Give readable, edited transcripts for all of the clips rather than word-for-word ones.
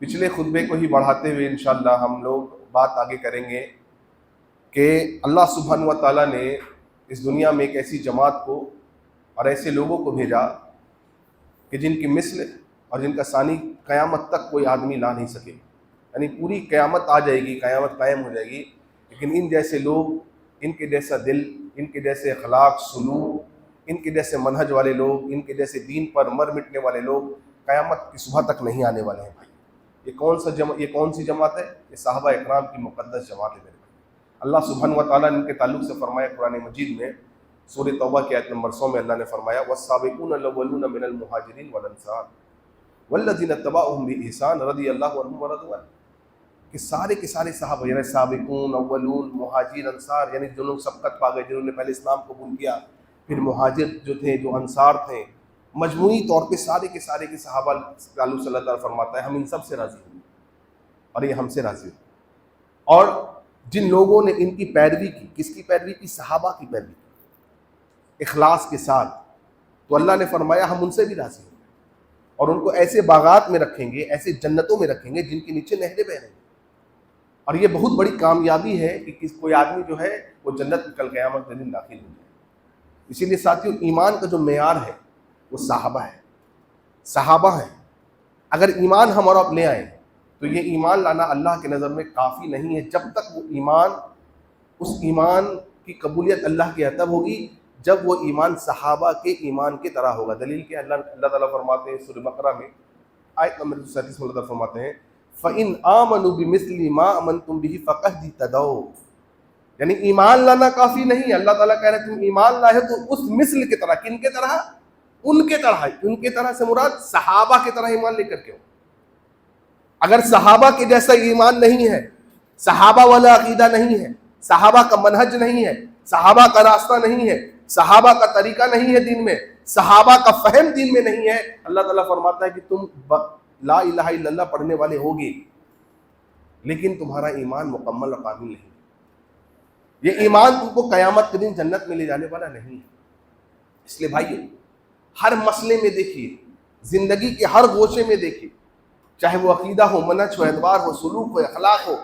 پچھلے خطبے کو ہی بڑھاتے ہوئے انشاءاللہ ہم لوگ بات آگے کریں گے کہ اللہ سبحانہ و تعالیٰ نے اس دنیا میں ایک ایسی جماعت کو اور ایسے لوگوں کو بھیجا کہ جن کی مثل اور جن کا ثانی قیامت تک کوئی آدمی لا نہیں سکے. یعنی پوری قیامت آ جائے گی، قیامت قائم ہو جائے گی، لیکن ان جیسے لوگ، ان کے جیسا دل، ان کے جیسے اخلاق سلوک، ان کے جیسے منہج والے لوگ، ان کے جیسے دین پر مر مٹنے والے لوگ قیامت کی صبح تک نہیں آنے والے ہیں. بھائی یہ کون سی جماعت ہے؟ یہ صحابہ اکرام کی مقدس جماعت ہے میرے بھائی. اللہ سبحانہ و تعالیٰ نے ان کے تعلق سے فرمایا قرآن مجید میں سورہ توبہ کی آیت نمبر 100 میں اللہ نے فرمایا والسابقون الاولون من المہاجرین والانصار والذین اتبعوہم بإحسان رضی اللہ عنہم ورضوا عنہ، کہ سارے کے سارے صحابہ، یعنی سابقون، اولون، مہاجر، انصار، یعنی جو لوگ سبقت پا گئے، جنہوں نے پہلے اسلام قبول کیا، پھر مہاجر جو تھے، جو انصار تھے، مجموعی طور پہ سارے کے صحابہ تعلق صلی اللہ تعالیٰ فرماتا ہے ہم ان سب سے راضی ہوں اور یہ ہم سے راضی ہوں. اور جن لوگوں نے ان کی پیروی کی، کس کی پیروی کی؟ صحابہ کی پیروی کی اخلاص کے ساتھ، تو اللہ نے فرمایا ہم ان سے بھی راضی ہوں اور ان کو ایسے باغات میں رکھیں گے، ایسے جنتوں میں رکھیں گے جن کے نیچے نہریں بہ رہی ہیں. اور یہ بہت بڑی کامیابی ہے کہ کوئی آدمی جو ہے وہ جنت میں کل قیامت کے دن داخل ہو جائے. اسی لیے ساتھیوں، ایمان کا جو معیار ہے وہ صحابہ ہیں. اگر ایمان ہم اور آپ لے آئیں تو یہ ایمان لانا اللہ کے نظر میں کافی نہیں ہے جب تک وہ ایمان، اس ایمان کی قبولیت اللہ کی تب ہوگی جب وہ ایمان صحابہ کے ایمان کی طرح ہوگا. دلیل کیا؟ اللہ تعالیٰ فرماتے ہیں سورہ بقرہ میں آیت نمبر 37 میں اللہ تعالیٰ فرماتے ہیں فَإِنْ آمَنُوا بِمِثْلِ مَا آمَنْتُمْ بِهِ فَقَدْ اهْتَدَوْا. یعنی ایمان لانا کافی نہیں ہے. اللہ تعالیٰ کہہ رہے ہیں تم ایمان لائے تو اس مثل کی طرح. کن کے طرح؟ ان کے طرح. ان کے طرح سے مراد صحابہ کی طرح ایمان لے کر کے ہو. اگر صحابہ کے جیسا ایمان نہیں ہے، صحابہ والا عقیدہ نہیں ہے، صحابہ کا منہج نہیں ہے، صحابہ کا راستہ نہیں ہے، صحابہ کا طریقہ نہیں ہے دین میں، صحابہ کا فہم دین میں نہیں ہے، اللہ تعالیٰ فرماتا ہے کہ تم لا الہ الا اللہ پڑھنے والے ہوگے لیکن تمہارا ایمان مکمل اور کامل نہیں. یہ ایمان تم کو قیامت کے دن جنت میں لے جانے والا نہیں ہے. اس لیے بھائیو، ہر مسئلے میں دیکھیے، زندگی کے ہر گوشے میں دیکھیے، چاہے وہ عقیدہ ہو، منہج ہو، اعتبار ہو، سلوک ہو، اخلاق ہو،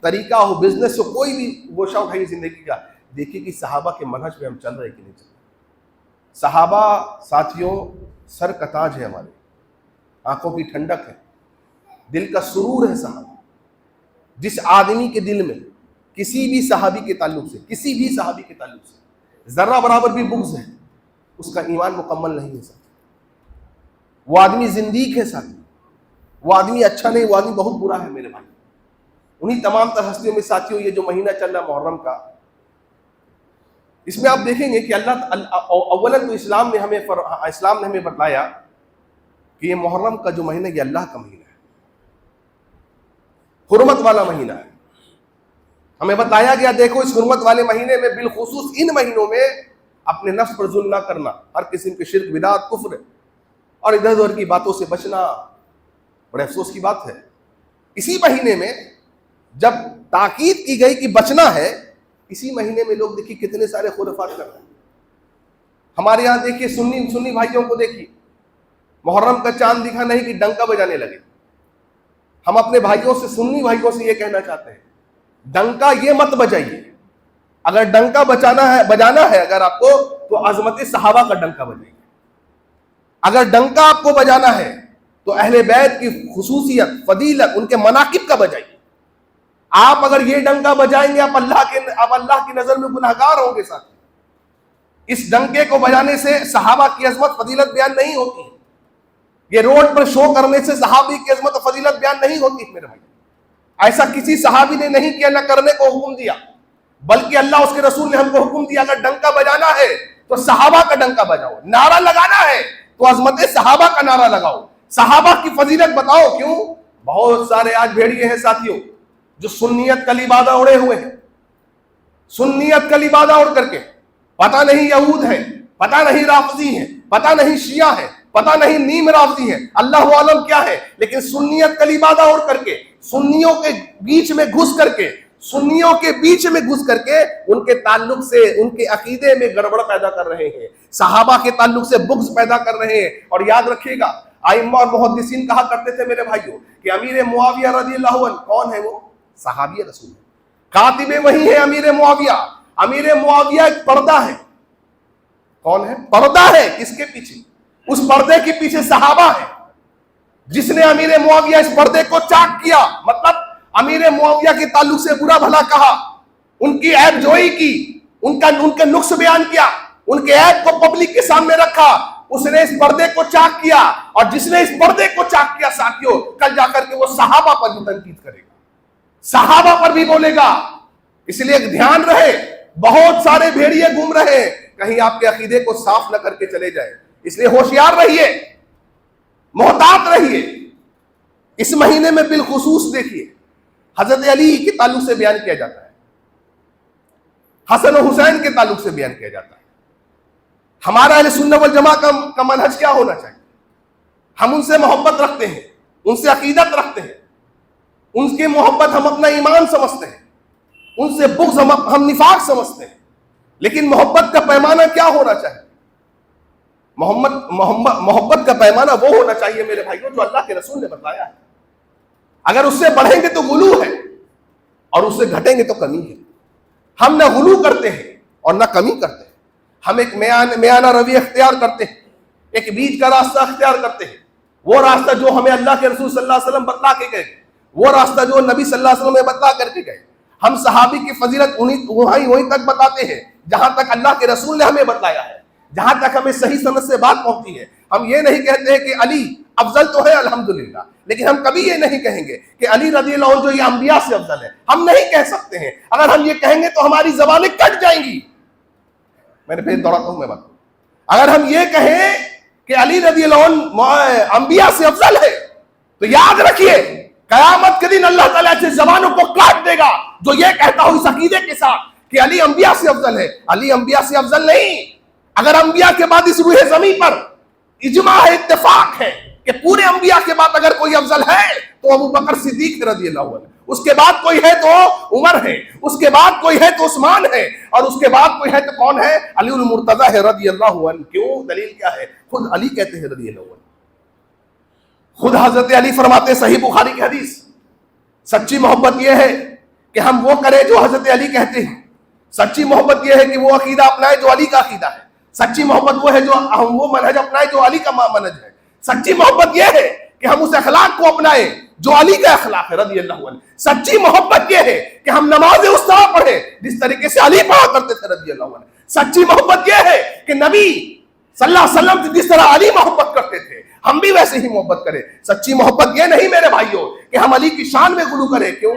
طریقہ ہو، بزنس ہو، کوئی بھی گوشہ اٹھائیے زندگی کا، دیکھیے کہ صحابہ کے منہج پہ ہم چل رہے کہ نہیں چل رہے. صحابہ ساتھیوں سر کا تاج ہے، ہمارے آنکھوں کی ٹھنڈک ہے، دل کا سرور ہے. صحابہ، جس آدمی کے دل میں کسی بھی صحابی کے تعلق سے ذرہ برابر بھی بغض ہے، اس کا ایمان مکمل نہیں ہے. وہ آدمی زندیق ہے ساتھی، وہ آدمی اچھا نہیں، وہ آدمی بہت برا ہے میرے بھائی. انہی تمام تر ہستیوں میں ساتھیوں یہ جو مہینہ چل رہا محرم کا، اس میں آپ دیکھیں گے کہ اولاً تو اسلام نے ہمیں بتلایا کہ یہ محرم کا جو مہینہ یہ اللہ کا مہینہ ہے، حرمت والا مہینہ ہے. ہمیں بتایا گیا دیکھو اس حرمت والے مہینے میں، بالخصوص ان مہینوں میں اپنے نفس پر ظلم نہ کرنا، ہر قسم کے شرک، بدعت، کفر اور ادھر ادھر کی باتوں سے بچنا. بڑے افسوس کی بات ہے، اسی مہینے میں جب تاکید کی گئی کہ بچنا ہے، اسی مہینے میں لوگ دیکھیے کتنے سارے خرافات کر رہے ہیں. ہمارے یہاں دیکھیے سنی بھائیوں کو دیکھیے، محرم کا چاند دکھا نہیں کہ ڈنکا بجانے لگے. ہم اپنے بھائیوں سے، سنی بھائیوں سے یہ کہنا چاہتے ہیں ڈنکا یہ مت بجائیے. اگر ڈنکا بجانا ہے اگر آپ کو، تو عظمت صحابہ کا ڈنکا بجائیے. اگر ڈنکا آپ کو بجانا ہے تو اہل بیت کی خصوصیت، فضیلت، ان کے مناقب کا بجائیے. آپ اگر یہ ڈنکا بجائیں گے آپ اللہ کی نظر میں گنہگار ہوں گے. ساتھ اس ڈنکے کو بجانے سے صحابہ کی عظمت فضیلت بیان نہیں ہوتی. یہ روڈ پر شو کرنے سے صحابی کی عظمت و فضیلت بیان نہیں ہوتی میرے بھائی. ایسا کسی صحابی نے نہیں کیا، نہ کرنے کو حکم دیا، بلکہ اللہ اس کے رسول نے ہم کو حکم دیا اگر ڈنکا بجانا ہے تو صحابہ کا ڈنکا بجاؤ. نعرہ لگانا ہے تو عظمت صحابہ کا نعرہ لگاؤ، صحابہ کی فضیلت بتاؤ. کیوں؟ بہت سارے آج بھیڑیے ہیں ساتھیوں جو سنیت کا لبادہ اڑے ہوئے ہیں، سنیت کا لبادہ اڑ کر کے پتہ نہیں یہود ہے، پتہ نہیں رافضی ہیں، پتہ نہیں شیعہ ہے، پتہ نہیں نیم رافضی ہے، اللہ عالم کیا ہے، لیکن سنیت کا لبادہ اڑ کر کے سنیوں کے بیچ میں گھس کر کے ان کے تعلق سے، ان کے عقیدے میں گڑبڑ پیدا کر رہے ہیں، صحابہ کے تعلق سے بغض پیدا کر رہے ہیں. اور یاد رکھیے گا ائمہ اور محدثین کہا کرتے تھے میرے بھائیوں کہ امیر معاویہ رضی اللہ عنہ کون ہے؟ وہ صحابی رسول ہے، کاتب وہی ہے امیر معاویہ۔ امیر معاویہ ایک پردہ ہے، کون ہے؟ پردہ ہے، کس کے پیچھے؟ اس پردے کے پیچھے صحابہ ہے۔ جس نے امیر معاویہ اس پردے کو چاک کیا، مطلب امیر معاویہ کے تعلق سے برا بھلا کہا، ان کی عیب جوئی کی، ان کا نقص بیان کیا، ان کے عیب کو پبلک کے سامنے رکھا، اس نے اس پردے کو چاک کیا۔ اور جس نے اس پردے کو چاک کیا ساتھیوں، کل جا کر کے وہ صحابہ پر بھی تنقید کرے گا، صحابہ پر بھی بولے گا۔ اس لیے دھیان رہے، بہت سارے بھیڑیے گھوم رہے ہیں، کہیں آپ کے عقیدے کو صاف نہ کر کے چلے جائیں۔ اس لیے ہوشیار رہیے، محتاط رہیے۔ اس مہینے میں بالخصوص دیکھیے حضرت علی کے تعلق سے بیان کیا جاتا ہے، حسن و حسین کے تعلق سے بیان کیا جاتا ہے۔ ہمارا اہل سنت والجماعت کا منہج کیا ہونا چاہیے؟ ہم ان سے محبت رکھتے ہیں، ان سے عقیدت رکھتے ہیں، ان کی محبت ہم اپنا ایمان سمجھتے ہیں، ان سے بغض ہم نفاق سمجھتے ہیں۔ لیکن محبت کا پیمانہ کیا ہونا چاہیے؟ محبت کا پیمانہ وہ ہونا چاہیے میرے بھائیوں جو اللہ کے رسول نے بتایا ہے۔ اگر اس سے بڑھیں گے تو غلو ہے، اور اس سے گھٹیں گے تو کمی ہے۔ ہم نہ غلو کرتے ہیں اور نہ کمی کرتے ہیں، ہم ایک میانہ روی اختیار کرتے ہیں، ایک بیچ کا راستہ اختیار کرتے ہیں، وہ راستہ جو ہمیں اللہ کے رسول صلی اللہ علیہ وسلم بتلا کے گئے، وہ راستہ جو نبی صلی اللہ علیہ وسلم نے بتلا کر کے گئے۔ ہم صحابی کی فضیلت وہیں تک بتاتے ہیں جہاں تک اللہ کے رسول نے ہمیں بتلایا ہے، جہاں تک ہمیں صحیح سند سے بات پہنچی ہے۔ ہم یہ نہیں کہتے ہیں کہ علی افضل تو ہے الحمدللہ، لیکن ہم کبھی یہ نہیں کہیں گے کہ علی رضی اللہ عنہ جو یہ انبیاء سے افضل ہے، ہم نہیں کہہ سکتے ہیں۔ اگر ہم یہ کہیں گے تو ہماری زبانیں کٹ جائیں گی۔ میں نے پھر دوہراتا ہوں میں بات، اگر ہم یہ کہیں کہ علی رضی اللہ عنہ انبیاء سے افضل ہے تو یاد رکھیے قیامت کے دن اللہ تعالیٰ سے زبانوں کو کاٹ دے گا جو یہ کہتا ہو اس عقیدے کے ساتھ کہ علی انبیاء سے افضل ہے۔ علی انبیاء سے افضل نہیں۔ اگر انبیاء کے بعد اس روح زمین پر اجماع ہے، اتفاق ہے کہ پورے انبیاء کے بعد اگر کوئی افضل ہے تو ابو بکر صدیق رضی اللہ عنہ، اس کے بعد کوئی ہے تو عمر ہے، اس کے بعد کوئی ہے تو عثمان ہے، اور اس کے بعد کوئی ہے تو کون ہے؟ علی المرتضی ہے رضی اللہ عنہ۔ کیوں؟ دلیل کیا ہے؟ خود علی کہتے ہیں رضی اللہ عنہ، خود حضرت علی فرماتے ہیں، صحیح بخاری کی حدیث، سچی محبت یہ ہے کہ ہم وہ کریں جو حضرت علی کہتے ہیں، سچی محبت یہ ہے کہ وہ عقیدہ اپنائے جو علی کا عقیدہ ہے، سچی محبت وہ ہے جو ہم وہ منہج اپنائے جو علی کا منہج ہے، سچی محبت یہ ہے کہ ہم اس اخلاق کو اپنائیں جو علی کا اخلاق ہے رضی اللہ عنہ، سچی محبت یہ ہے کہ ہم نمازیں اس طرح پڑھیں جس طریقے سے علی پڑھا کرتے تھے رضی اللہ عنہ، سچی محبت یہ ہے کہ نبی صلی اللہ علیہ وسلم سے جس طرح علی محبت کرتے تھے ہم بھی ویسے ہی محبت کریں۔ سچی محبت یہ نہیں میرے بھائیوں کہ ہم علی کی شان میں غلو کریں۔ کیوں؟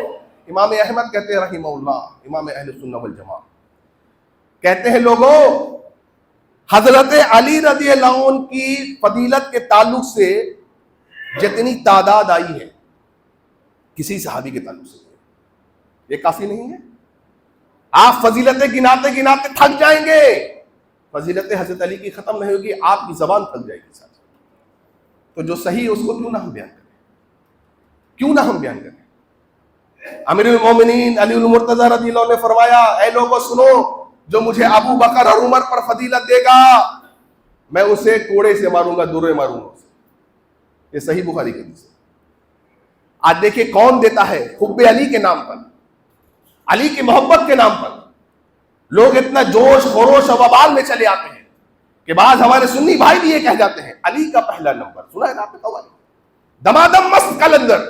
امام احمد کہتے ہیں رحمہ اللہ، امام اہل سنت والجماعت کہتے ہیں لوگوں حضرت علی رضی اللہ عنہ کی فضیلت کے تعلق سے جتنی تعداد آئی ہے کسی صحابی کے تعلق سے یہ کافی نہیں ہے۔ آپ فضیلتیں گناتے گناتے تھک جائیں گے، فضیلت حضرت علی کی ختم نہیں ہوگی، آپ کی زبان تھک جائے گی ساتھ۔ تو جو صحیح ہے اس کو کیوں نہ ہم بیان کریں، کیوں نہ ہم بیان کریں۔ امیر المومنین علی المرتضی رضی اللہ عنہ نے فرمایا، اے لوگوں سنو، جو مجھے ابو بکر اور عمر پر فضیلت دے گا میں اسے کوڑے سے ماروں گا، درے ماروں گا۔ یہ صحیح بخاری کی حدیث ہے۔ آج دیکھیں کون دیتا ہے حب علی کے نام پر، علی کی محبت کے نام پر لوگ اتنا جوش خروش و وبال میں چلے آتے ہیں کہ بعض ہمارے سنی بھائی بھی یہ کہہ جاتے ہیں علی کا پہلا نمبر، سنا ہے نا آپ نے قوالی دمادم مست کلندر،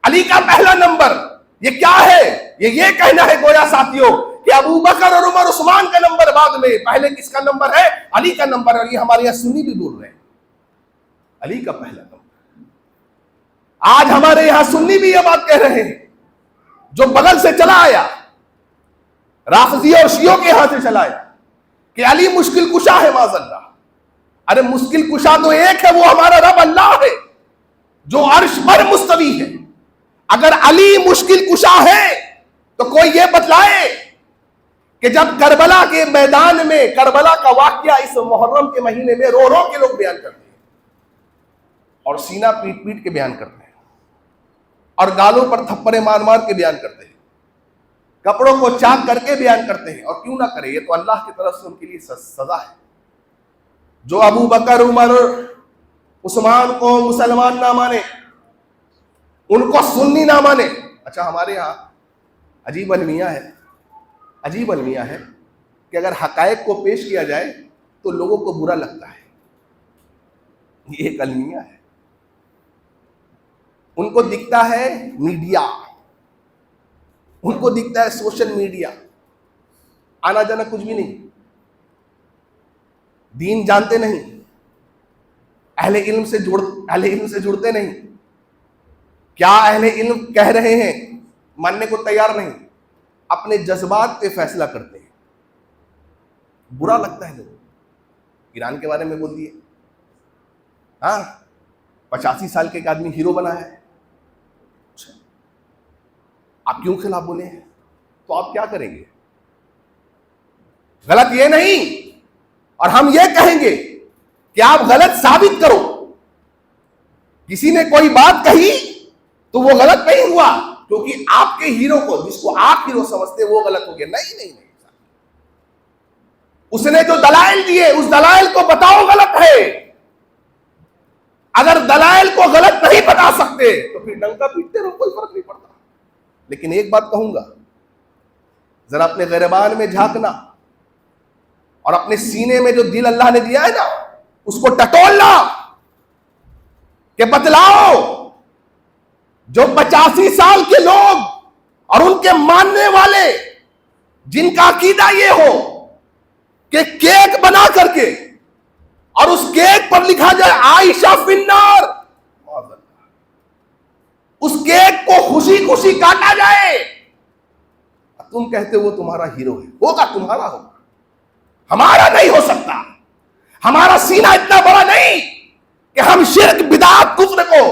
علی کا پہلا نمبر۔ یہ کیا ہے؟ یہ کہنا ہے گویا ساتھیوں کہ ابو بکر اور عمر عثمان کا نمبر بعد میں، پہلے کس کا نمبر ہے؟ علی کا نمبر ہے۔ یہ ہمارے یہاں سنی بھی بول رہے ہیں علی کا پہلا نمبر۔ آج ہمارے یہاں سنی بھی یہ بات کہہ رہے ہیں، جو بغل سے چلا آیا رافضی اور شیعوں کے ہاں سے چلا آیا کہ علی مشکل کشا ہے معاذ اللہ۔ ارے مشکل کشا تو ایک ہے، وہ ہمارا رب اللہ ہے جو عرش پر مستوی ہے۔ اگر علی مشکل کشا ہے تو کوئی یہ بتلائے کہ جب کربلا کے میدان میں کربلا کا واقعہ اس محرم کے مہینے میں رو رو کے لوگ بیان کرتے ہیں اور سینہ پیٹ پیٹ کے بیان کرتے ہیں اور گالوں پر تھپڑے مار مار کے بیان کرتے ہیں، کپڑوں کو چاک کر کے بیان کرتے ہیں، اور کیوں نہ کرے، یہ تو اللہ کی طرف سے ان کے لیے سزا ہے۔ جو ابو بکر عمر عثمان کو مسلمان نہ مانے، ان کو سنی نہ مانے. اچھا ہمارے ہاں عجیب المیہ ہے کہ اگر حقائق کو پیش کیا جائے تو لوگوں کو برا لگتا ہے. یہ ایک المیہ ہے. ان کو دکھتا ہے میڈیا، ان کو دکھتا ہے سوشل میڈیا، آنا جانا کچھ بھی نہیں، دین جانتے نہیں، اہل علم سے جڑتے نہیں. کیا اہل علم کہہ رہے ہیں ماننے کو تیار نہیں، اپنے جذبات پہ فیصلہ کرتے ہیں. برا لگتا ہے لوگوں. ایران کے بارے میں بول دیے، ہاں 85 سال کے ایک آدمی ہیرو بنا ہے. آپ کیوں خلاف بولے ہیں؟ تو آپ کیا کریں گے؟ غلط یہ نہیں، اور ہم یہ کہیں گے کہ آپ غلط ثابت کرو. کسی نے کوئی بات کہی تو وہ غلط نہیں ہوا کیونکہ آپ کے ہیرو کو، جس کو آپ ہیرو سمجھتے وہ غلط ہو گیا. نہیں، اس نے جو دلائل دیے اس دلائل کو بتاؤ غلط ہے. اگر دلائل کو غلط نہیں بتا سکتے تو پھر ڈنکا پیٹتے رہو، کوئی فرق نہیں پڑتا. لیکن ایک بات کہوں گا، ذرا اپنے گریبان میں جھانکنا اور اپنے سینے میں جو دل اللہ نے دیا ہے نا اس کو ٹٹولنا کہ بتلاؤ جو 85 سال کے لوگ اور ان کے ماننے والے جن کا عقیدہ یہ ہو کہ کیک بنا کر کے اور اس کیک پر لکھا جائے عائشہ فی النار، اس کیک کو خوشی خوشی کاٹا جائے، تم کہتے وہ تمہارا ہیرو ہے. ہوگا تمہارا، ہوگا، ہمارا نہیں ہو سکتا. ہمارا سینہ اتنا بڑا نہیں کہ ہم شرک بدعت کفر کو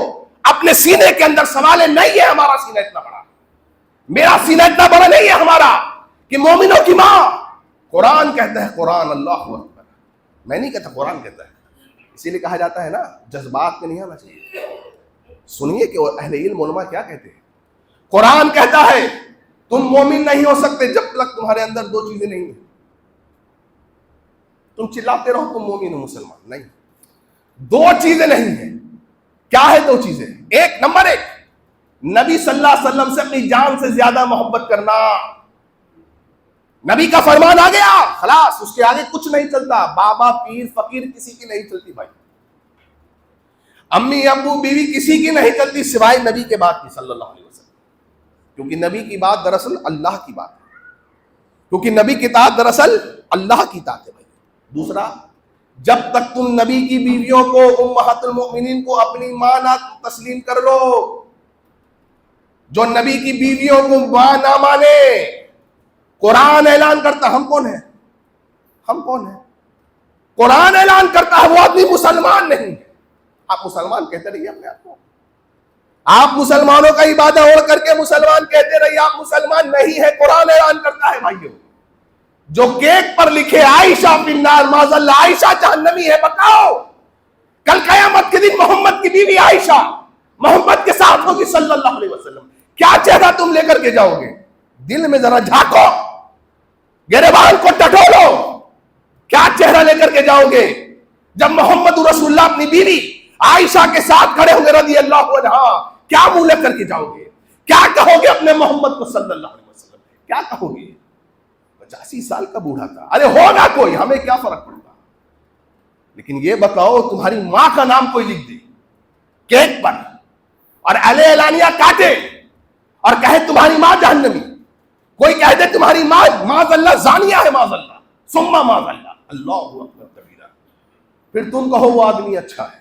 اپنے سینے کے اندر سنبھالے. نہیں ہے ہمارا سینہ اتنا بڑا، میرا سینہ اتنا بڑا نہیں ہے ہمارا کہ مومنوں کی ماں. قرآن کہتا ہے، قرآن اللہ اکبر، میں نہیں کہتا، قرآن کہتا ہے. اسی لیے کہا جاتا ہے نا جذبات میں نہیں آنا چاہیے. سنیے کہ اہل علم علماء کیا کہتے ہیں. قرآن کہتا ہے تم مومن نہیں ہو سکتے جب تک تمہارے اندر دو چیزیں نہیں ہیں. تم چلاتے رہو تم مومن ہو مسلمان، نہیں، دو چیزیں نہیں ہیں. کیا ہے دو چیزیں؟ نمبر ایک، نبی صلی اللہ علیہ وسلم سے اپنی جان سے زیادہ محبت کرنا. نبی کا فرمان آ گیا، خلاص، اس کے آگے کچھ نہیں چلتا. بابا پیر فقیر کسی کی نہیں چلتی بھائی، امی ابو بیوی کسی کی نہیں چلتی سوائے نبی کے بات کی صلی اللہ علیہ وسلم. کیونکہ نبی کی بات دراصل اللہ کی بات ہے، کیونکہ نبی کی اطاعت دراصل اللہ کی اطاعت ہے بھائی. دوسرا، جب تک تم نبی کی بیویوں کو امہات المؤمنین کو اپنی ماں نہ تسلیم کر لو، جو نبی کی بیویوں کو ماں نہ مانے، قرآن اعلان کرتا ہم کون ہیں؟ قرآن اعلان کرتا ہے وہ آدمی مسلمان نہیں. آپ مسلمان کہتے رہیے اپنے آپ کو، آپ مسلمانوں کا عبادت اوڑھ کر کے مسلمان کہتے رہیے، آپ مسلمان نہیں ہے. قرآن اعلان کرتا ہے بھائیو، جو کیک پر لکھے عائشہ فی النار، معاذ اللہ، عائشہ جہنمی ہے. بتاؤ کل قیامت کے دن محمد کی بیوی عائشہ محمد کے ساتھ ہوگی صلی اللہ علیہ وسلم، کیا چہرہ تم لے کر کے جاؤ گے؟ دل میں ذرا جھانکو، گریبان کو ٹٹولو، کیا چہرہ لے کر کے جاؤ گے جب محمد رسول اللہ اپنی بیوی عائشہ کے ساتھ کھڑے ہوں گے رضی اللہ عنہا؟ کیا منہ لے کر کے جاؤ گے؟ کیا کہو گے اپنے محمد کو صلی اللہ علیہ وسلم؟ کیا کہو گے؟ 85 سال کا بوڑھا تھا، ارے ہوگا کوئی، ہمیں کیا فرق پڑتا. لیکن یہ بتاؤ تمہاری ماں کا نام کوئی لکھ دے کیک پر اور اعلانیہ کاٹے اور کہے تمہاری ماں جہنمی، کوئی کہہ دے تمہاری ماں معاذ اللہ زانیہ ہے، معاذ اللہ ثم معاذ اللہ، اللہ اکبر کبیرہ، پھر تم کہو وہ آدمی اچھا ہے.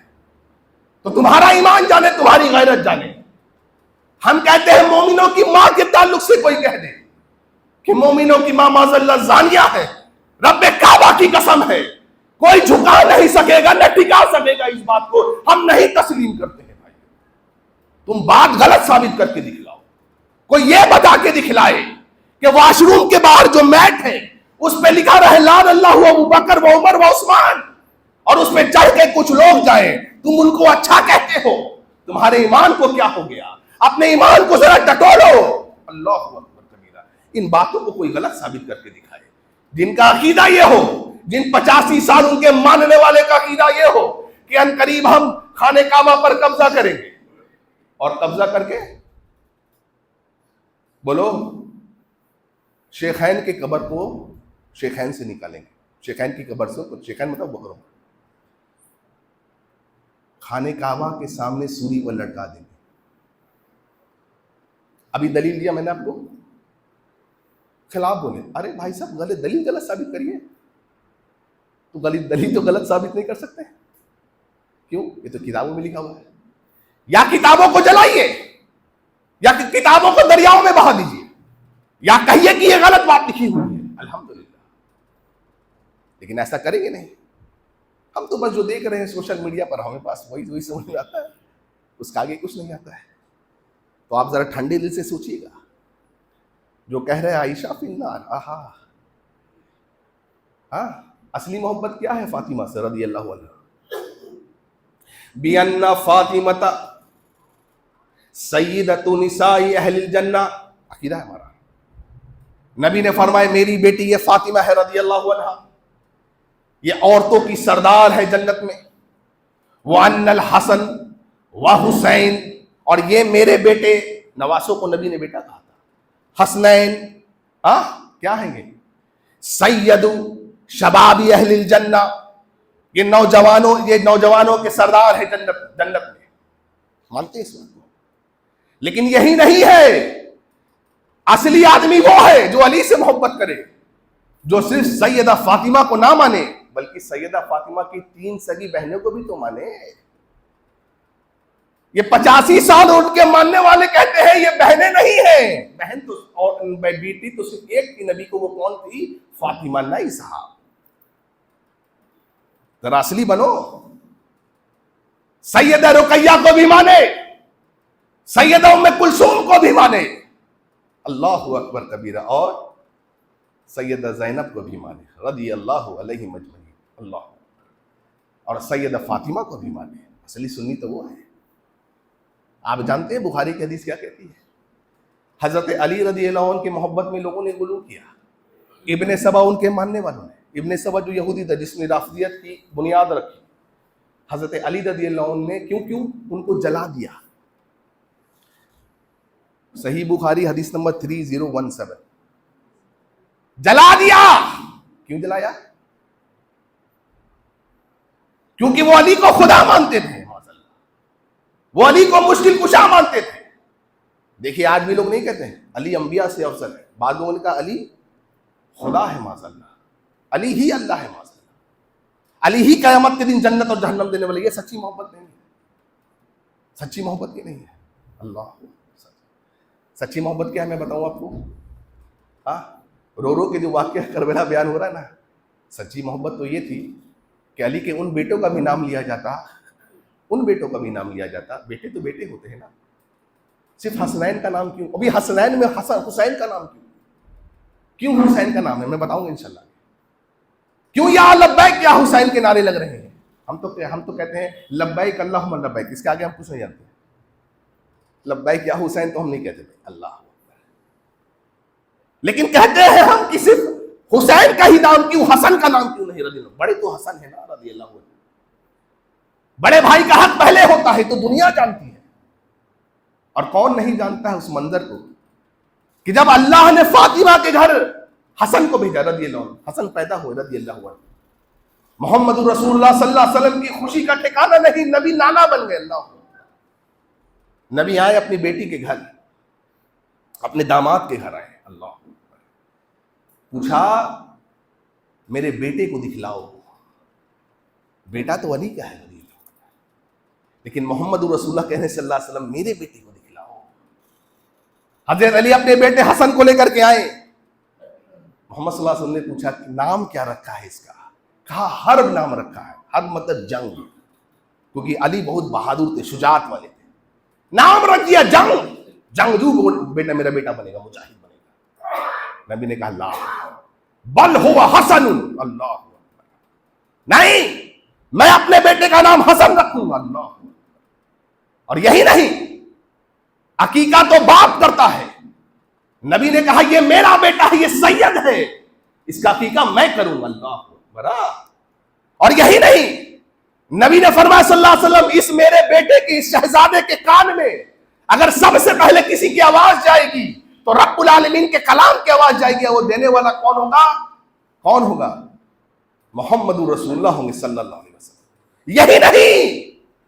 تو تمہارا ایمان جانے، تمہاری غیرت جانے. ہم کہتے ہیں مومنوں کی ماں کے تعلق سے کوئی کہہ دے کہ مومنوں کی ماں معاذ اللہ زانیہ ہے، رب کعبہ کی قسم ہے، کوئی جھکا نہیں سکے گا، نہ ٹکا سکے گا. اس بات کو ہم نہیں تسلیم کرتے ہیں بھائی. تم بات غلط ثابت کر کے دکھلاؤ، کوئی یہ بتا کے دکھلائے کہ واش روم کے باہر جو میٹ ہے اس پہ لکھا رہے لعن اللہ ابو بکر و عمر و عثمان، اور اس پہ چڑھ کے کچھ لوگ جائیں، تم ان کو اچھا کہتے ہو. تمہارے ایمان کو کیا ہو گیا؟ اپنے ایمان کو ذرا ٹٹولو. اللہ اکبر کبیرہ. ان باتوں کو کوئی غلط ثابت کر کے دکھائے. جن کا عقیدہ یہ ہو، جن 85 سال ان کے ماننے والے کا عقیدہ یہ ہو کہ ان قریب ہم خانہ کعبہ پر قبضہ کریں گے، اور قبضہ کر کے بولو شیخین کی قبر کو شیخین سے نکالیں گے، شیخین کی قبر سے، شیخین مطلب بکروں، خانہ کعبہ کے سامنے سوری پر لٹکا دیں گے۔ ابھی دلیل دیا میں نے آپ کو، خلاف بولے، ارے بھائی صاحب غلط دلیل غلط ثابت کریے، تو دلیل تو غلط ثابت نہیں کر سکتے، کیوں؟ یہ تو کتابوں میں لکھا ہوا ہے، یا کتابوں کو جلائیے، یا کتابوں کو دریاؤں میں بہا دیجیے، یا کہیے کہ یہ غلط بات لکھی ہوئی ہے، الحمدللہ، لیکن ایسا کریں گے نہیں۔ ہم تو بس جو دیکھ رہے ہیں سوشل میڈیا پر، ہمیں پاس وہی سمجھ میں آتا ہے، اس کا آگے کچھ نہیں آتا ہے۔ تو آپ ذرا ٹھنڈے دل سے سوچیے گا، جو کہہ رہے ہیں عائشہ فی النار، آہا، ہاں، اصلی محبت کیا ہے فاطمہ سے رضی اللہ عنہ؟ بِأَنَّ فاطمہ سیدۃ نساء اہل الجنہ، عقیدہ ہے ہمارا۔ نبی نے فرمایا میری بیٹی یہ فاطمہ ہے رضی اللہ عنہ، یہ عورتوں کی سردار ہے جنت میں۔ وَأَنَّ الْحَسَنَ وَحُسَيْن، اور یہ میرے بیٹے، نواسوں کو نبی نے بیٹا کہا تھا، حسنین، کیا ہیں گے؟ سید شباب اہل الجنہ، یہ نوجوانوں کے سردار ہیں جنت میں، مانتے ہیں اس بات کو؟ لیکن یہی نہیں ہے، اصلی آدمی وہ ہے جو علی سے محبت کرے، جو صرف سیدہ فاطمہ کو نہ مانے بلکہ سیدہ فاطمہ کی 3 سگی بہنوں کو بھی تو مانے۔ یہ 85 سال اٹھ کے ماننے والے کہتے ہیں یہ بہنیں نہیں ہیں، بہن تو اور بیٹی تو صرف ایک تھی، نبی کو، وہ کون تھی؟ فاطمہ، نہیں صاحب، ذرا اصلی بنو۔ سیدہ رقیہ کو بھی مانے، سیدہ ام کلثوم کو بھی مانے، اللہ اکبر کبیرہ، اور سیدہ زینب کو بھی مانے رضی اللہ علیہم اجمعین، اللہ، اور سیدہ فاطمہ کو بھی مانے۔ اصلی سنی تو وہ ہے۔ آپ جانتے ہیں بخاری کی حدیث کیا کہتی ہے؟ حضرت علی رضی اللہ عنہ کی محبت میں لوگوں نے غلو کیا، ابن سبا ان کے ماننے والوں نے، ابن سبا جو یہودی تھا جس نے رافضیت کی بنیاد رکھی، حضرت علی رضی اللہ عنہ نے کیوں ان کو جلا دیا۔ صحیح بخاری حدیث نمبر 3017، جلا دیا۔ کیوں جلایا؟ کیونکہ وہ علی کو خدا مانتے تھے، وہ علی کو مشکل کشا مانتے تھے۔ دیکھیے آج بھی لوگ نہیں کہتے ہیں علی انبیاء سے افضل ہے، بعض لوگوں نے کہا علی خدا ہے، معاذ اللہ، علی ہی اللہ ہے، معاذ اللہ، علی ہی قیامت کے دن جنت اور جہنم دینے والے۔ یہ سچی محبت نہیں ہے، سچی محبت کی نہیں ہے۔ اللہ، سچی محبت کیا ہے میں بتاؤں آپ کو؟ رو کے جو واقعہ کربلا بیان ہو رہا ہے نا، سچی محبت تو یہ تھی کہ علی کے ان بیٹوں کا بھی نام لیا جاتا، ان بیٹوں کا بھی نام لیا جاتا، بیٹے تو بیٹے ہوتے ہیں نا، صرف حسنین کا نام کیوں؟ ابھی حسنین میں حسین کا نام کیوں حسین کا نام ہے؟ میں بتاؤں گا انشاءاللہ۔ کیوں یا لبیک یا حسین کے نعرے لگ رہے ہیں؟ ہم تو کہتے ہیں لبیک اللہم لبیک، اس کے آگے ہم کچھ نہیں جانتے، لبیک یا حسین تو ہم نہیں کہتے اللہ، لیکن کہتے ہیں ہم کہ صرف حسین کا ہی نام کیوں، حسن کا نام کیوں نہیں؟ رضی اللہ، بڑے تو حسن ہے نا رضی اللہ عنہ، بڑے بھائی کا حق پہلے ہوتا ہے، تو دنیا جانتی ہے۔ اور کون نہیں جانتا ہے اس منظر کو کہ جب اللہ نے فاطمہ کے گھر حسن کو بھیجا رضی اللہ عنہ، حسن پیدا ہوئے رضی اللہ عنہ، محمد رسول اللہ صلی اللہ علیہ وسلم کی خوشی کا ٹھکانہ نہیں، نبی نانا بن گئے۔ اللہ، نبی آئے اپنی بیٹی کے گھر، اپنے داماد کے گھر آئے، اللہ، پوچھا میرے بیٹے کو دکھلاؤ۔ بیٹا تو علی کا ہے، لیکن محمد رسول اللہ کہنے صلی اللہ علیہ وسلم میرے بیٹے کو دکھلاؤ۔ حضرت علی اپنے بیٹے حسن کو لے کر کے آئے، محمد صلی اللہ علیہ وسلم نے پوچھا کہ نام کیا رکھا ہے اس کا؟ کہا حرب نام رکھا ہے، حرب مطلب جنگ، کیونکہ علی بہت بہادر تھے، شجاعت والے تھے، نام رکھ دیا جنگ، جنگجو بیٹا، میرا بیٹا بنے گا، مجاہد بنے گا۔ نبی نے کہا لا بل ہوا حسن، اللہ، نہیں، میں اپنے بیٹے کا نام حسن رکھوں گا، اللہ۔ اور یہی نہیں، عقیقہ تو باپ کرتا ہے، نبی نے کہا یہ میرا بیٹا ہے، یہ سید ہے، اس کا عقیقہ میں کروں گا، اللہ برا۔ اور یہی نہیں، نبی نے فرمایا صلی اللہ علیہ وسلم اس میرے بیٹے کی اس شہزادے کے کان میں اگر سب سے پہلے کسی کی آواز جائے گی تو رب العالمین کے کلام کی آواز جائے گی. وہ دینے والا کون ہوگا؟ کون ہوگا؟ محمد رسول اللہ ہوں گے صلی اللہ علیہ وسلم.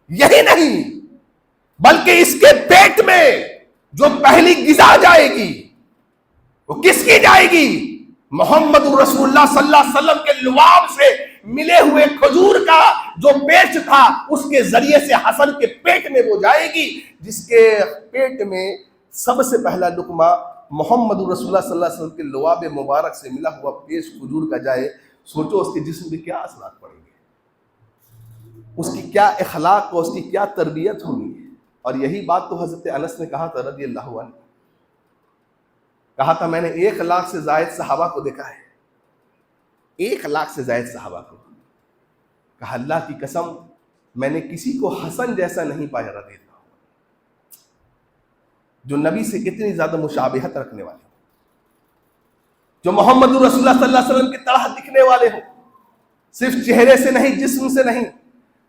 یہی نہیں بلکہ اس کے پیٹ میں جو پہلی غذا جائے گی وہ کس کی جائے گی؟ محمد رسول اللہ صلی اللہ علیہ وسلم کے لعاب سے ملے ہوئے کھجور کا جو پیٹ تھا اس کے ذریعے سے حسن کے پیٹ میں وہ جائے گی. جس کے پیٹ میں سب سے پہلا لقمہ محمد رسول اللہ صلی اللہ علیہ وسلم کے لعاب مبارک سے ملا ہوا پیش کھجور کا جائے. سوچو اس کے جسم پہ کیا اثرات پڑیں گے، اس کی کیا اخلاق اور اس کی کیا تربیت ہوگی. اور یہی بات تو حضرت انس نے کہا تھا رضی اللہ عنہ، کہا تھا میں نے 1,00,000 سے زائد صحابہ کو دیکھا ہے، 1,00,000 سے زائد صحابہ کو. کہا اللہ کی قسم میں نے کسی کو حسن جیسا نہیں پایا رضی اللہ عنہ، جو نبی سے اتنی زیادہ مشابہت رکھنے والے، جو محمد رسول اللہ صلی اللہ علیہ وسلم کی طرح دکھنے والے ہوں، صرف چہرے سے نہیں، جسم سے نہیں،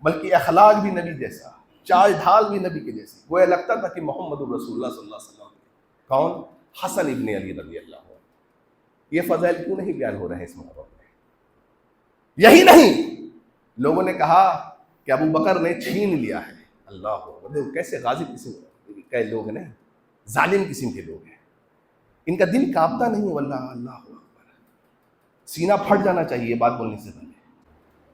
بلکہ اخلاق بھی نبی جیسا، چال ڈھال بھی نبی کے جیسی. وہ لگتا تھا کہ محمد رسول اللہ صلی اللہ علیہ وسلم. کون؟ حسن ابن علی رضی اللہ عنہ. یہ فضائل کیوں نہیں بیان ہو رہے ہیں اس محرم میں؟ یہی نہیں، لوگوں نے کہا کہ ابو بکر نے چھین لیا ہے. اللہ کیسے غازی قسم کے لوگ ہیں، ظالم قسم کے لوگ ہیں، ان کا دل کانپتا نہیں. واللہ اللہ اکبر، سینہ پھٹ جانا چاہیے بات بولنے سے پہلے.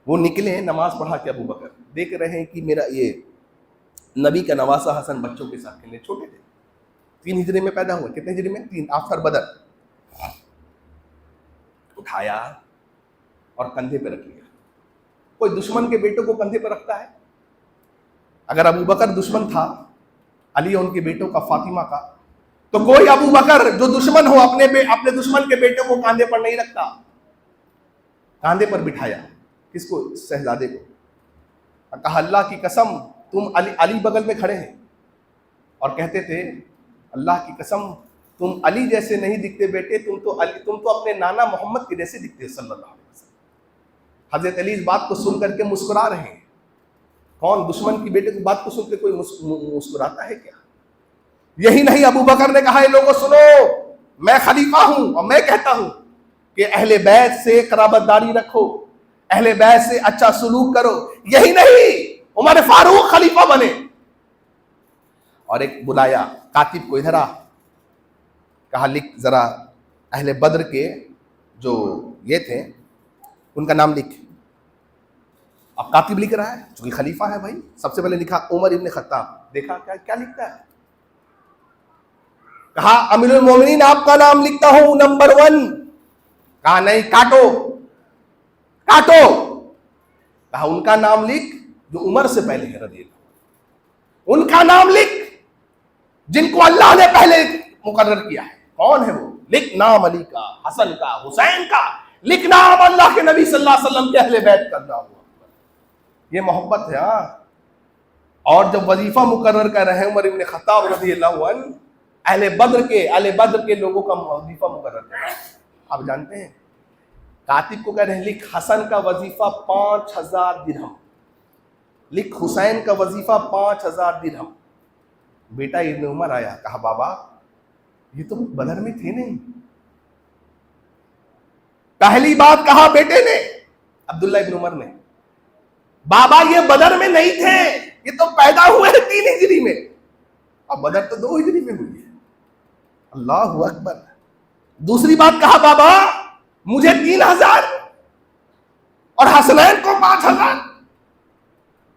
وہ نکلے نماز پڑھا کے ابو بکر دیکھ رہے ہیں کہ میرا یہ نبی کا نواسا حسن بچوں کے ساتھ کھیلنے، چھوٹے تھے، 3 ہجری میں پیدا ہوئے. کتنے ہجری میں؟ 3 آفر بدر. اٹھایا اور کندھے پہ رکھ لیا. کوئی دشمن کے بیٹوں کو کندھے پہ رکھتا ہے؟ اگر ابو بکر دشمن تھا علی اور ان کے بیٹوں کا، فاطمہ کا، تو کوئی ابو بکر جو دشمن ہو اپنے دشمن کے بیٹوں کو کاندھے پر نہیں رکھتا. کاندھے پر بٹھایا. کس کو؟ شہزادے کو. کہا اللہ کی قسم تم علی بغل میں کھڑے ہیں، اور کہتے تھے اللہ کی قسم تم علی جیسے نہیں دکھتے بیٹے، تم تو اپنے نانا محمد کے جیسے دکھتے صلی اللہ علیہ وسلم. حضرت علی اس بات کو سن کر کے مسکرا رہے ہیں. کون دشمن کی بیٹے کی بات کو سن کے کوئی مسکراتا ہے کیا؟ یہی نہیں، ابو بکر نے کہا اے لوگوں سنو، میں خلیفہ ہوں اور میں کہتا ہوں کہ اہل بیت سے قرابت داری رکھو، اہل بیت سے اچھا سلوک کرو. یہی نہیں، عمر فاروق خلیفہ بنے. اور ایک بلایا کاتب کو، ادھر آ. کہا لکھ ذرا اہل بدر کے جو یہ تھے ان کا نام لکھ. اب کاتب لکھ رہا ہے چونکہ خلیفہ ہے بھائی. سب سے پہلے لکھا عمر ابن خطاب. دیکھا کیا لکھتا ہے؟ کہا امیر المومنین آپ کا نام لکھتا ہوں نمبر 1. کہا نہیں، کاٹو. کہا ان کا نام لکھ جو عمر سے پہلے ہے رضی اللہ. ان کا نام لکھ جن کو اللہ نے پہلے مقرر کیا ہے. کون ہے وہ؟ لکھ نام علی کا، حسن کا، حسین کا. لکھ نام اللہ کے نبی صلی اللہ علیہ وسلم کے اہل بیت کا نام. یہ محبت ہے. ہاں. اور جب وظیفہ مقرر کر رہے ہیں عمر ابن خطاب رضی اللہ عنہ، اہل بدر کے لوگوں کا وظیفہ مقرر کر رہے ہیں. آپ جانتے ہیں کاتب کو کہہ رہے ہیں لکھ حسن کا وظیفہ 5,000 درہم، لکھ حسین کا وظیفہ 5,000 درہم. بیٹا ابن عمر آیا. کہا بابا یہ تو بدر میں تھے نہیں. پہلی بات کہا بیٹے نے، عبداللہ ابن عمر نے، بابا یہ بدر میں نہیں تھے، یہ تو پیدا ہوئے 3 ہجری میں، اب بدر تو 2 ہجری میں ہوئی ہے. اللہ اکبر. دوسری بات کہا بابا مجھے 3,000 اور حسنین کو 5,000،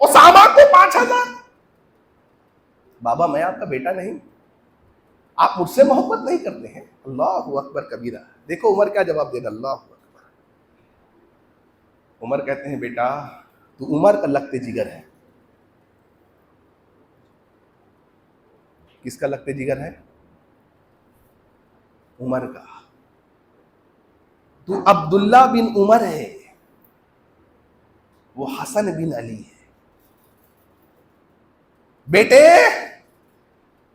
اسامہ کو 5,000. بابا میں آپ کا بیٹا نہیں، آپ مجھ سے محبت نہیں کرتے ہیں. اللہ اکبر کبیرہ. دیکھو عمر کیا جواب دے گا. اللہ اکبر. عمر کہتے ہیں بیٹا تو عمر کا لگتے جگر ہے. کس کا لگتے جگر ہے؟ عمر کا. تو عبداللہ بن عمر ہے، وہ حسن بن علی ہے. بیٹے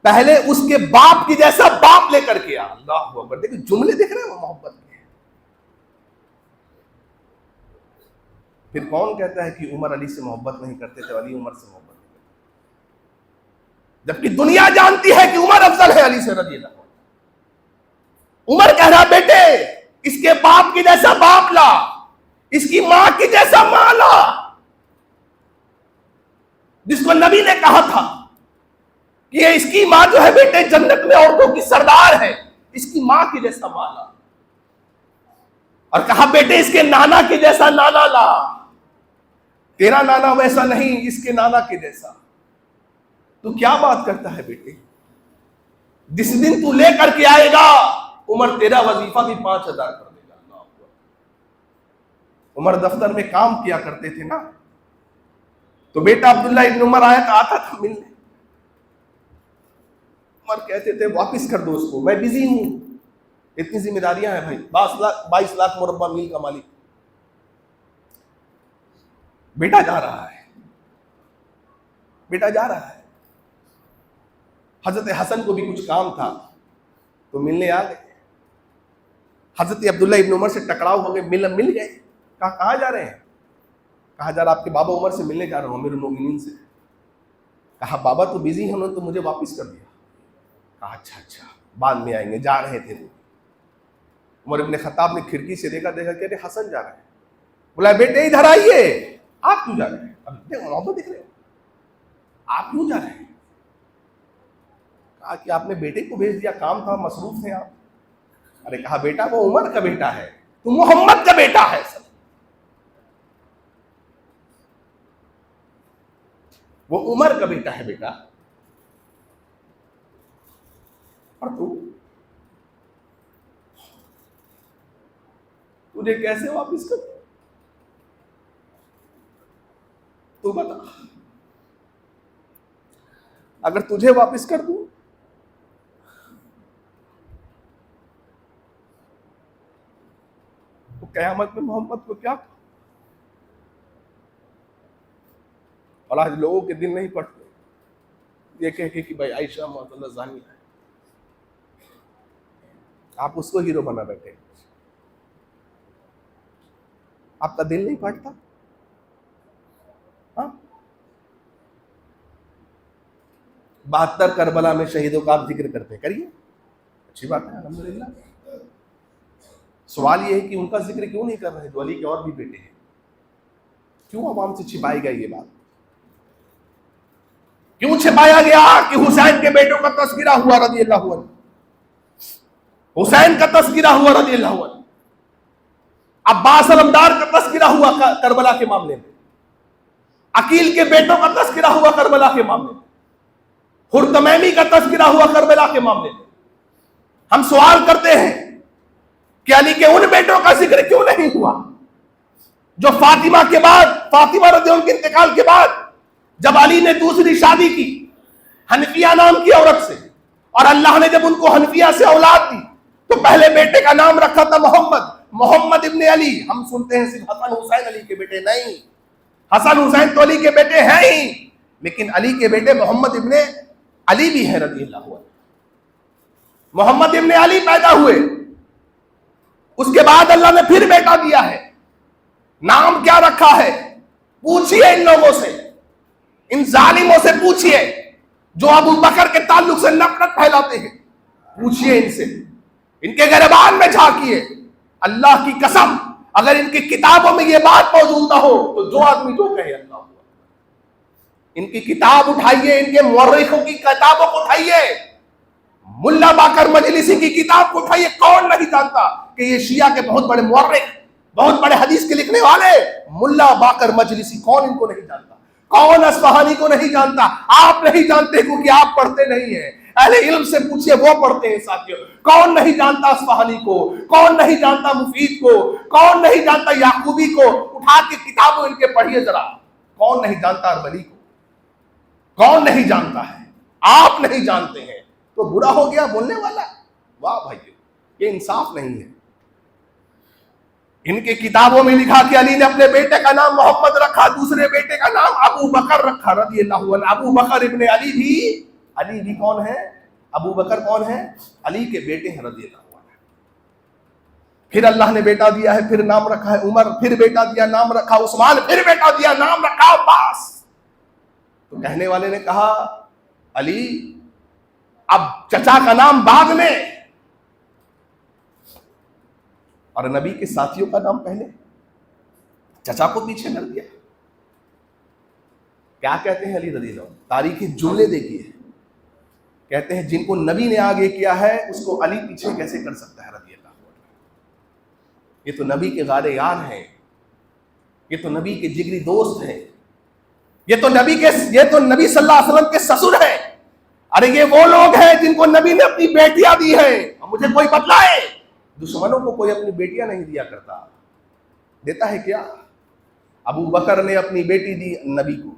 پہلے اس کے باپ کی جیسا باپ لے کر کے آ. اللہ اکبر. دیکھیں جملے دیکھ رہے ہیں وہ محبت کے. پھر کون کہتا ہے کہ عمر علی سے محبت نہیں کرتے تھے، علی عمر سے محبت نہیں کرتے، جبکہ دنیا جانتی ہے کہ عمر افضل ہے علی سے رضی اللہ عنہ۔ عمر کہہ رہا بیٹے اس کے باپ کی جیسا باپ لا، اس کی ماں کی جیسا ماں لا، جس کو نبی نے کہا تھا کہ اس کی ماں جو ہے بیٹے جنت میں عورتوں کی سردار ہے، اس کی ماں کی جیسا ماں لا، اور کہا بیٹے اس کے نانا کے جیسا نانا لا، تیرا نانا ویسا نہیں، اس کے نانا کے جیسا۔ تو کیا بات کرتا ہے بیٹے، جس دن تو لے کر کے آئے گا عمر تیرا وظیفہ بھی 5000 کر دے گا۔ عمر دفتر میں کام کیا کرتے تھے نا، تو بیٹا عبداللہ ابن عمر آتا تھا ملنے، عمر کہتے تھے واپس کر دو اس کو، میں بزی ہوں، اتنی ذمہ داریاں ہیں بھائی، 22 لاکھ مربع میل کا مالک۔ بیٹا جا رہا ہے، بیٹا جا رہا ہے۔ حضرت حسن کو بھی کچھ کام تھا تو ملنے آ گئے، حضرت عبداللہ ابن عمر سے ٹکراؤ ہو گئے، مل گئے، کہا کہاں جا رہے ہیں؟ کہا جا رہا آپ کے بابا عمر سے ملنے جا رہا ہوں، امیر المومنین سے۔ کہا بابا تو بزی ہیں، انہوں نے تو مجھے واپس کر دیا۔ کہا اچھا بعد میں آئیں گے، جا رہے تھے۔ عمر ابن خطاب نے کھڑکی سے دیکھا کہ حسن جا رہے ہیں، بولا بیٹے ادھر آئیے، آپ کیوں جا رہے ہیں؟ اب محبت دیکھ رہے ہو، آپ کیوں جا رہے ہیں؟ کہا کہ آپ نے بیٹے کو بھیج دیا، کام تھا، مصروف تھے آپ۔ ارے کہا بیٹا وہ عمر کا بیٹا ہے، تو محمد کا بیٹا ہے سر، وہ عمر کا بیٹا ہے بیٹا، اور تجھے کیسے واپس کر؟ تو بتا، اگر تجھے واپس کر دوں تو قیامت میں محمد کو کیا؟ اور آج لوگوں کے دل نہیں پڑتے یہ کہہ کہ بھائی عائشہ معاذ زانی ہے، آپ اس کو ہیرو بنا بیٹھے، آپ کا دل نہیں پڑتا؟ ہاں 72 کربلا میں شہیدوں کا آپ ذکر کرتے ہیں، کریے، اچھی بات ہے الحمدللہ۔ سوال یہ ہے کہ ان کا ذکر کیوں نہیں کر رہے جو علی کے اور بھی بیٹے ہیں؟ کیوں عوام سے چھپائی گئی یہ بات؟ کیوں چھپایا گیا کہ حسین کے بیٹوں کا تذکرہ ہوا رضی اللہ عنہ، حسین کا تذکرہ ہوا رضی اللہ عنہ، عباس علمدار کا تذکرہ ہوا کربلا کے معاملے میں، عقیل کے بیٹوں کا تذکرہ ہوا کربلا کے معاملے میں، حرتمیمی کا تذکرہ ہوا کربلا کے معاملے میں۔ ہم سوال کرتے ہیں کہ علی کے ان بیٹوں کا ذکر کیوں نہیں ہوا جو فاطمہ کے بعد، فاطمہ رضی اللہ عنہ کے انتقال کے بعد جب علی نے دوسری شادی کی حنفیہ نام کی عورت سے، اور اللہ نے جب ان کو حنفیہ سے اولاد دی تو پہلے بیٹے کا نام رکھا تھا محمد ابن علی۔ ہم سنتے ہیں صرف حسن حسین علی کے بیٹے، نہیں، حسن حسین تو علی کے بیٹے ہیں ہی، لیکن علی کے بیٹے محمد ابن علی بھی ہیں رضی اللہ عنہ۔ محمد ابن علی پیدا ہوئے، اس کے بعد اللہ نے پھر بیٹا دیا ہے، نام کیا رکھا ہے؟ پوچھئے ان لوگوں سے، ان ظالموں سے پوچھئے جو ابو بکر کے تعلق سے نفرت پھیلاتے ہیں، پوچھئے ان سے، ان کے گریبان میں جھانکیے، اللہ کی قسم اگر ان کی کتابوں میں یہ بات موجود نہ ہو تو جو آدمی جو کہے اللہ، ان کی کتاب اٹھائیے، ان کے مورخوں کی کتابوں کو اٹھائیے، ملا باقر مجلسی کی کتاب کو اٹھائیے، کون نہیں جانتا کہ یہ شیعہ کے بہت بڑے مورخ، بہت بڑے حدیث کے لکھنے والے ملا باقر مجلسی، کون ان کو نہیں جانتا؟ کون اصفہانی کو نہیں جانتا؟ آپ نہیں جانتے کیونکہ آپ پڑھتے نہیں ہیں، اہل علم سے پوچھئے وہ پڑھتے ہیں ساتھیوں۔ کون نہیں جانتا اصفہانی کو؟ کون نہیں جانتا مفید کو؟ کون نہیں جانتا یعقوبی کو؟ اٹھا کے کتابوں ان کے پڑھیے ذرا، کون نہیں جانتا اربلی کو؟ کون نہیں جانتا ہے؟ آپ نہیں جانتے ہیں تو برا ہو گیا بولنے والا؟ واہ بھائی، یہ انصاف نہیں ہے۔ ان کے کتابوں میں لکھا کہ علی نے اپنے بیٹے کا نام محمد رکھا، دوسرے بیٹے کا نام ابو بکر رکھا رضی اللہ عنہ۔ ابو بکر ابن علی بھی کون ہے؟ ابو بکر کون ہے؟ علی کے بیٹے ہیں رضی اللہ عنہ۔ پھر اللہ نے بیٹا دیا ہے، پھر نام رکھا ہے عمر، پھر بیٹا دیا نام رکھا عثمان، پھر بیٹا دیا نام رکھا عباس۔ تو کہنے والے نے کہا علی اب چچا کا نام بعد میں، اور نبی کے ساتھیوں کا نام پہلے، چچا کو پیچھے کر دیا۔ کیا کہتے ہیں علی رضی اللہ عنہ؟ تاریخی جملے دیکھیے، کہتے ہیں جن کو نبی نے آگے کیا ہے اس کو علی پیچھے کیسے کر سکتا ہے رضی اللہ عنہ؟ یہ تو نبی کے غار یار ہیں، یہ تو نبی کے جگری دوست ہیں، یہ تو نبی صلی اللہ علیہ وسلم کے سسر ہیں۔ ارے یہ وہ لوگ ہیں جن کو نبی نے اپنی بیٹیاں دی ہیں۔ اور مجھے کوئی بتلائے، دشمنوں کو کوئی اپنی بیٹیاں نہیں دیا کرتا، دیتا ہے کیا؟ ابو بکر نے اپنی بیٹی دی نبی کو،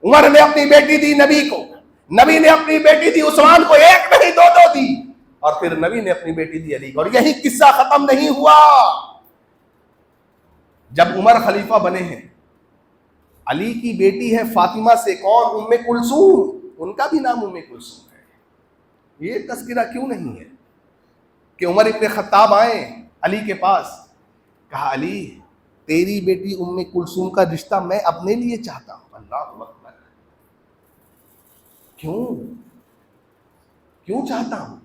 عمر نے اپنی بیٹی دی نبی کو، نبی نے اپنی بیٹی دی عثمان کو، ایک نہیں دو دی، اور پھر نبی نے اپنی بیٹی دی علی کو۔ اور یہی قصہ ختم نہیں ہوا۔ جب عمر خلیفہ بنے ہیں، علی کی بیٹی ہے فاطمہ سے کون؟ ام کلثوم، ان کا بھی نام ام کلثوم ہے۔ یہ تذکرہ کیوں نہیں ہے کہ عمر ابن خطاب آئے علی کے پاس، کہا علی تیری بیٹی ام کلثوم کا رشتہ میں اپنے لیے چاہتا ہوں۔ اللہ اکبر، کیوں چاہتا ہوں؟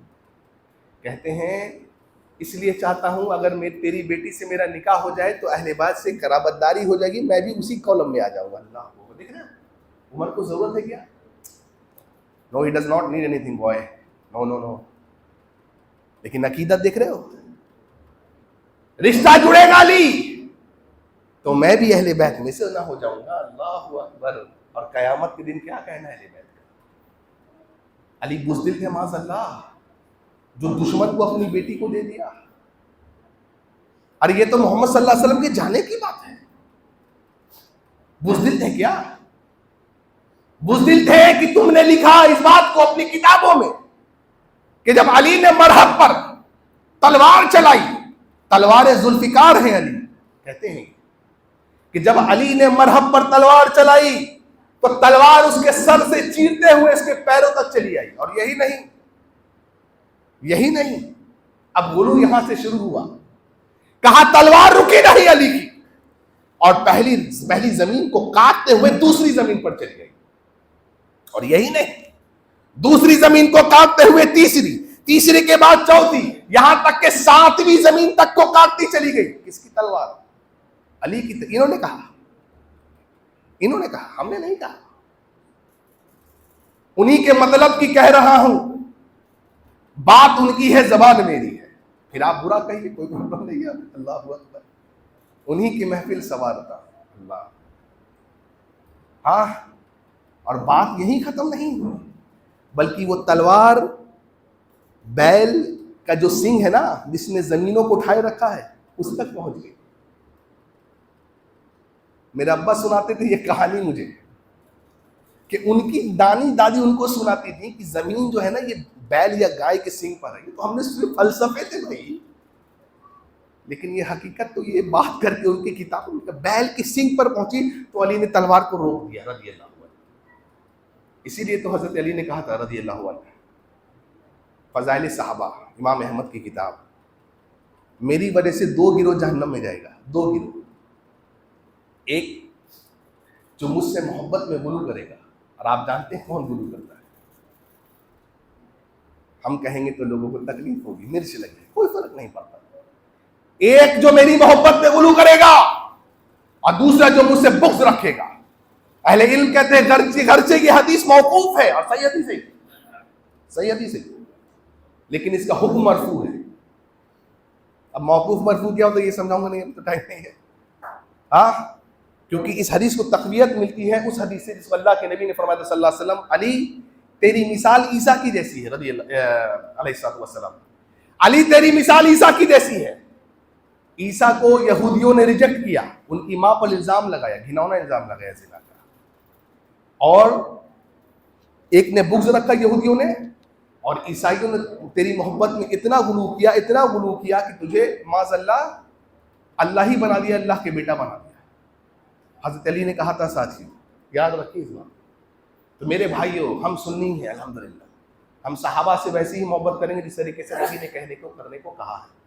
کہتے ہیں اس لیے چاہتا ہوں اگر تیری بیٹی سے میرا نکاح ہو جائے تو اہل بیت سے قرابت داری ہو جائے گی، میں بھی اسی کالم میں آ جاؤں گا۔ اللہ کو دیکھ رہے ہیں عمر کو ضرورت ہے کیا؟ No he does not need anything boy, no. لیکن عقیدت دیکھ رہے ہو، رشتہ جڑے گا علی تو میں بھی اہل بیت میں سے نہ ہو جاؤں گا۔ اللہ اکبر۔ اور قیامت کے دن کیا کہنا ہے اہل بیت کا؟ علی بزدل تھے معاذ اللہ، جو دشمن کو اپنی بیٹی کو دے دیا۔ اور یہ تو محمد صلی اللہ علیہ وسلم کے جانے کی بات ہے۔ بزدل تھے کیا؟ بزدل تھے کہ تم نے لکھا اس بات کو اپنی کتابوں میں کہ جب علی نے مرہب پر تلوار چلائی، تلوار ذوالفقار ہیں علی، کہتے ہیں کہ جب علی نے مرہب پر تلوار چلائی تو تلوار اس کے سر سے چیرتے ہوئے اس کے پیروں تک چلی آئی۔ اور یہی نہیں، اب غلو یہاں سے شروع ہوا، کہا تلوار رکی نہیں علی کی، اور پہلی زمین کو کاٹتے ہوئے دوسری زمین پر چلی گئی۔ اور یہی نہیں، دوسری زمین کو کاٹتے ہوئے تیسری کے بعد چوتھی، یہاں تک کہ ساتویں زمین تک کو کاٹتی چلی گئی۔ کس کی تلوار؟ علی کی۔ انہوں نے کہا، ہم نے نہیں کہا، انہی کے مطلب کی کہہ رہا ہوں، بات ان کی ہے زبان میری ہے، پھر آپ برا کہیے کوئی پرابلم نہیں ہے۔ اللہ اکبر، انہی کی محفل سوارتا اللہ۔ ہاں، اور بات یہی ختم نہیں ہوئی، بلکہ وہ تلوار بیل کا جو سنگ ہے نا، جس نے زمینوں کو اٹھائے رکھا ہے، اس تک پہنچ گئی۔ میرے ابا سناتے تھے یہ کہانی مجھے، کہ ان کی دانی دادی ان کو سناتی تھی کہ زمین جو ہے نا یہ بیل یا گائے کے سنگ پر ہے۔ تو ہم نے صرف فلسفے تھے بھائی، لیکن یہ حقیقت تو یہ بات کر کے ان کی کتابوں میں بیل کے سنگ پر پہنچی تو علی نے تلوار کو روک دیا رضی اللہ عنہ۔ اسی لیے تو حضرت علی نے کہا تھا رضی اللہ عنہ، فضائل صحابہ، امام احمد کی کتاب، میری وجہ سے 2 گروہ جہنم میں جائے گا، 2 گروہ۔ ایک جو مجھ سے محبت میں غلو کرے گا، اور آپ جانتے ہیں کون غلو کرتا ہے، ہم کہیں گے تو لوگوں کو تکلیف ہوگی، مرچ لگے، کوئی فرق نہیں پڑتا۔ ایک جو میری محبت میں غلو کرے گا، اور دوسرا جو مجھ سے بغض رکھے گا۔ اہل علم کہتے ہیں گرچہ یہ حدیث موقوف ہے اور صحیح حدیث ہے، لیکن اس کا حکم مرفوع ہے۔ اب موقوف مرفوع کیا ہوتا ہے یہ سمجھاؤں گا نہیں، اب تو ٹائم نہیں ہے۔ ہاں، کیونکہ اس حدیث کو تقویت ملتی ہے اس حدیث سے جس کو اللہ کے نبی نے فرمایا صلی اللہ علیہ وسلم، علی تیری مثال عیسیٰ کی جیسی ہے رضی اللہ علیہ السلام، علی تیری مثال عیسیٰ کی جیسی ہے۔ عیسیٰ کو یہودیوں نے ریجیکٹ کیا، ان کی ماں پر الزام لگایا، گھناؤنا الزام لگایا زنا کا، اور ایک نے بغض رکھا یہودیوں نے، اور عیسائیوں نے تیری محبت میں اتنا غلو کیا کہ تجھے معاذ اللہ ہی بنا دیا، اللہ کے بیٹا بنا دیا۔ حضرت علی نے کہا تھا ساتھی، یاد رکھیے اس بات۔ تو میرے بھائیوں، ہم سنی ہیں الحمدللہ، ہم صحابہ سے ویسے ہی محبت کریں گے جس طریقے سے نبی نے کہنے کو کرنے کو کہا ہے۔